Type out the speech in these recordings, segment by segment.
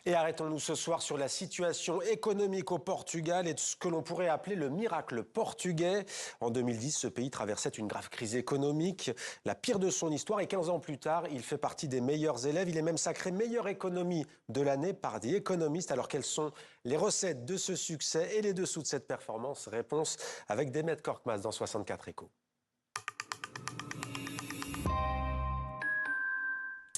Et arrêtons-nous ce soir sur la situation économique au Portugal et de ce que l'on pourrait appeler le miracle portugais. En 2010, ce pays traversait une grave crise économique, la pire de son histoire. Et 15 ans plus tard, il fait partie des meilleurs élèves. Il est même sacré meilleure économie de l'année par The Economist. Alors quelles sont les recettes de ce succès et les dessous de cette performance? Réponse avec Demet Korkmaz dans 64 Échos.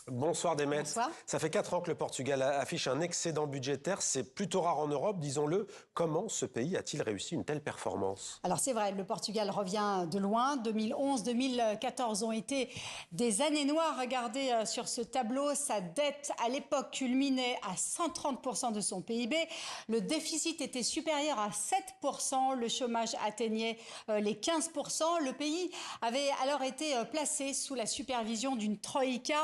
Bonsoir Demet. Bonsoir. Ça fait 4 ans que le Portugal affiche un excédent budgétaire. C'est plutôt rare en Europe, disons-le. Comment ce pays a-t-il réussi une telle performance? Alors c'est vrai, le Portugal revient de loin. 2011-2014 ont été des années noires. Regardez sur ce tableau, sa dette à l'époque culminait à 130% de son PIB. Le déficit était supérieur à 7%. Le chômage atteignait les 15%. Le pays avait alors été placé sous la supervision d'une troïka,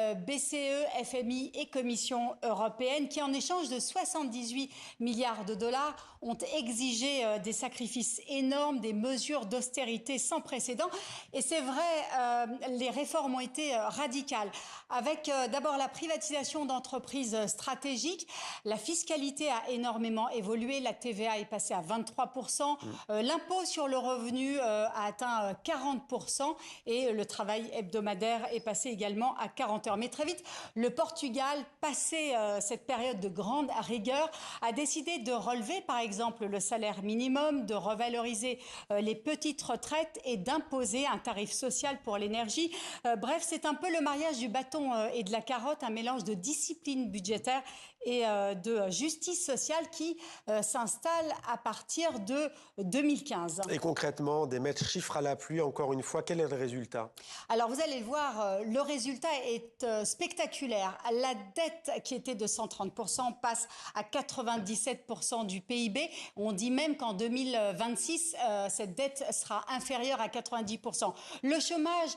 BCE, FMI et Commission européenne, qui en échange de 78 milliards de dollars ont exigé des sacrifices énormes, des mesures d'austérité sans précédent. Et c'est vrai, les réformes ont été radicales, avec d'abord la privatisation d'entreprises stratégiques. La fiscalité a énormément évolué, la TVA est passée à 23%, l'impôt sur le revenu a atteint 40% et le travail hebdomadaire est passé également à 40 heures. Mais très vite, le Portugal, passé cette période de grande rigueur, a décidé de relever par exemple le salaire minimum, de revaloriser les petites retraites et d'imposer un tarif social pour l'énergie. Bref, c'est un peu le mariage du bâton et de la carotte, un mélange de discipline budgétaire et de justice sociale qui s'installe à partir de 2015. Et concrètement, Demet, chiffres à la pluie, encore une fois, quel est le résultat? Alors vous allez le voir, le résultat est spectaculaire. La dette qui était de 130% passe à 97% du PIB. On dit même qu'en 2026, cette dette sera inférieure à 90%. Le chômage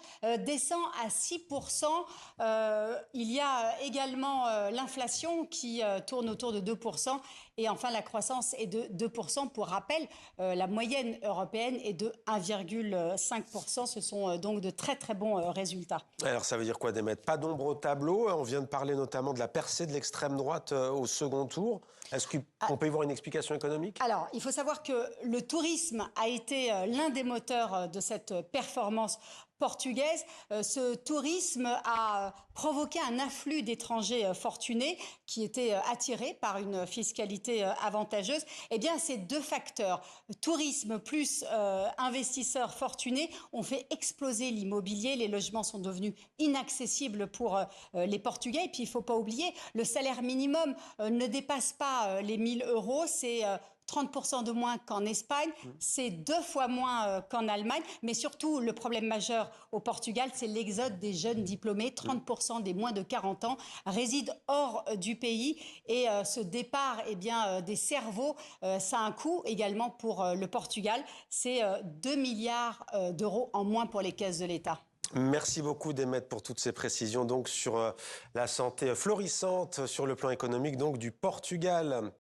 descend à 6%. Il y a également l'inflation qui tourne autour de 2%. Et enfin, la croissance est de 2%. Pour rappel, la moyenne européenne est de 1,5%. Ce sont donc de très très bons résultats. Alors ça veut dire quoi, Demet? Pas d'ombre au tableau. On vient de parler notamment de la percée de l'extrême droite au second tour. Est-ce qu'on peut y voir une explication économique? Alors, il faut savoir que le tourisme a été l'un des moteurs de cette performance portugaise. Ce tourisme a provoqué un afflux d'étrangers fortunés qui étaient attirés par une fiscalité avantageuse. Eh bien, ces deux facteurs, tourisme plus investisseurs fortunés, ont fait exploser l'immobilier. Les logements sont devenus inaccessibles pour les Portugais. Et puis, il ne faut pas oublier, le salaire minimum ne dépasse pas les 1 000 euros. C'est 30% de moins qu'en Espagne, c'est 2 fois moins qu'en Allemagne. Mais surtout, le problème majeur au Portugal, c'est l'exode des jeunes diplômés. 30% des moins de 40 ans résident hors du pays. Et ce départ des cerveaux, ça a un coût également pour le Portugal. C'est 2 milliards d'euros en moins pour les caisses de l'État. Merci beaucoup, Demet, pour toutes ces précisions donc sur la santé florissante sur le plan économique donc du Portugal.